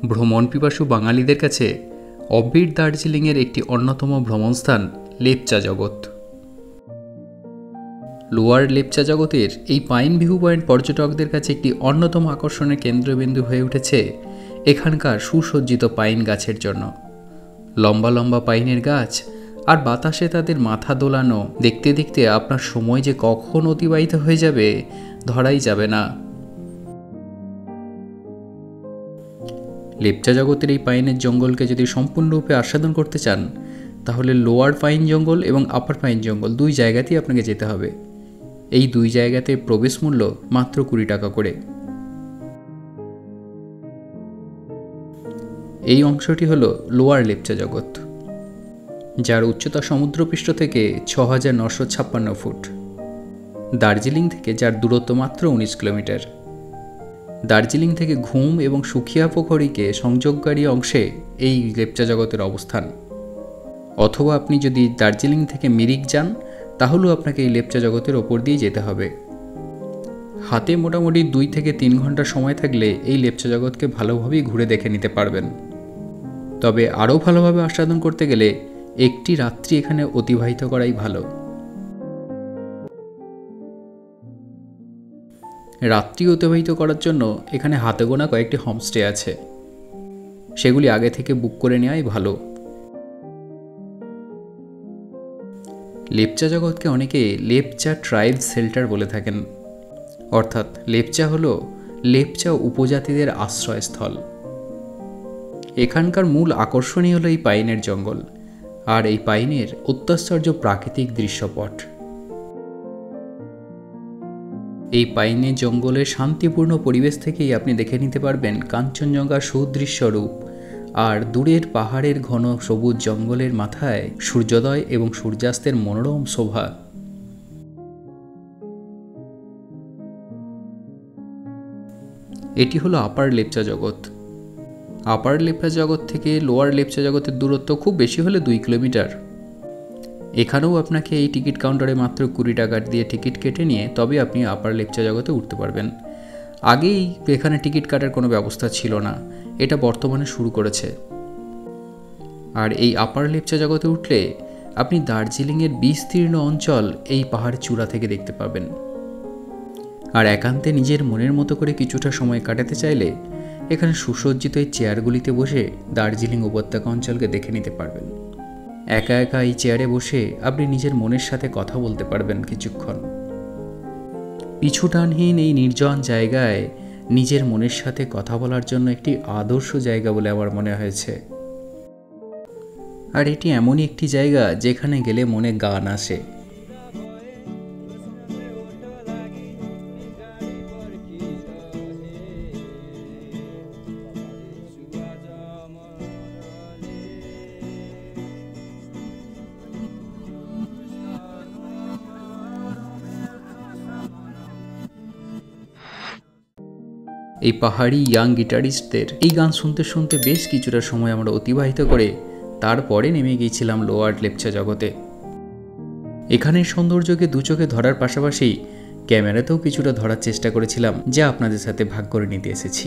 ভ্রমণ পিপাসু বাঙালিদের কাছে অবির দার্জিলিংয়ের একটি অন্যতম ভ্রমণস্থান লেপচা জগৎ। লোয়ার লেপচা জগতের এই পাইন ভিউ পয়েন্ট পর্যটকদের কাছে একটি অন্যতম আকর্ষণের কেন্দ্রবিন্দু হয়ে উঠেছে এখানকার সুসজ্জিত পাইন গাছের জন্য। লম্বা লম্বা পাইনের গাছ আর বাতাসে তাদের মাথা দোলানো দেখতে দেখতে আপনার সময় যে কখন অতিবাহিত হয়ে যাবে ধরাই যাবে না। লেপচা জগতের এই পাইনের জঙ্গলকে যদি সম্পূর্ণরূপে আস্বাদন করতে চান তাহলে লোয়ার পাইন জঙ্গল এবং আপার পাইন জঙ্গল দুই জায়গাতেই আপনাকে যেতে হবে। এই দুই জায়গাতে প্রবেশ মূল্য মাত্র 20 টাকা করে। এই অংশটি হল লোয়ার লেপচা জগৎ, যার উচ্চতা সমুদ্রপৃষ্ঠ থেকে 6956 ফুট। দার্জিলিং থেকে যার দূরত্ব মাত্র 19 কিলোমিটার। দার্জিলিং থেকে ঘুম এবং সুখিয়া পোখরীকে সংযোগকারী অংশে এই লেপচা জগতের অবস্থান। অথবা আপনি যদি দার্জিলিং থেকে মিরিক যান তাহলেও আপনাকে এই লেপচা জগতের ওপর দিয়ে যেতে হবে। হাতে মোটামুটি 2 থেকে 3 ঘন্টা সময় থাকলে এই লেপচা জগৎকে ভালোভাবেই ঘুরে দেখে নিতে পারবেন। তবে আরও ভালোভাবে আস্বাদন করতে গেলে একটি রাত্রি এখানে অতিবাহিত করাই ভালো। রাত্রি অতিবাহিত করার জন্য এখানে হাতে গোনা কয়েকটি হোমস্টে আছে, সেগুলি আগে থেকে বুক করে নেওয়াই ভালো। লেপচা জগৎকে অনেকে লেপচা ট্রাইব শেল্টার বলে থাকেন, অর্থাৎ লেপচা হল লেপচা উপজাতিদের আশ্রয়স্থল। এখানকার মূল আকর্ষণই হলো এই পাইনের জঙ্গল আর এই পাইনের অত্যাশ্চর্য প্রাকৃতিক দৃশ্যপট। এই পাইনের জঙ্গলের শান্তিপূর্ণ পরিবেশ থেকেই আপনি দেখে নিতে পারবেন কাঞ্চনজঙ্ঘার সুদৃশ্য রূপ আর দূরের পাহাড়ের ঘন সবুজ জঙ্গলের মাথায় সূর্যোদয় এবং সূর্যাস্তের মনোরম শোভা। এটি হলো আপার লেপচা জগৎ। আপার লেপচা জগৎ থেকে লোয়ার লেপচা জগতের দূরত্ব খুব বেশি হলে 2 কিলোমিটার। এখানেও আপনাকে এই টিকিট কাউন্টারে মাত্র 20 টাকা দিয়ে টিকিট কেটে নিয়ে তবে আপনি আপার লেপচা জগতে উঠতে পারবেন। আগেই এখানে টিকিট কাটার কোনো ব্যবস্থা ছিল না, এটা বর্তমানে শুরু করেছে। আর এই আপার লেপচা জগতে উঠলে আপনি দার্জিলিংয়ের বিস্তীর্ণ অঞ্চল এই পাহাড়ের চূড়া থেকে দেখতে পাবেন। আর একান্তে নিজের মনের মতো করে কিছুটা সময় কাটাতে চাইলে এখানে সুসজ্জিত এই চেয়ারগুলিতে বসে দার্জিলিং উপত্যকা অঞ্চলকে দেখে নিতে পারবেন। একা একা এই চেয়ারে বসে আপনি নিজের মনের সাথে কথা বলতে পারবেন কিছুক্ষণ। পিছুটানহীন এই নির্জন জায়গায় নিজের মনের সাথে কথা বলার জন্য একটি আদর্শ জায়গা বলে আমার মনে হয়েছে। আর এটি এমনই একটি জায়গা যেখানে গেলে মনে গান আসে। এই পাহাড়ি ইয়াং গিটারিস্টদের এই গান শুনতে শুনতে বেশ কিছুটা সময় আমরা অতিবাহিত করে তারপরে নেমে গিয়েছিলাম লোয়ার লেপচা জগতে। এখানের সৌন্দর্যকে দু চোখে ধরার পাশাপাশি ক্যামেরাতেও কিছুটা ধরার চেষ্টা করেছিলাম, যা আপনাদের সাথে ভাগ করে নিতে এসেছি।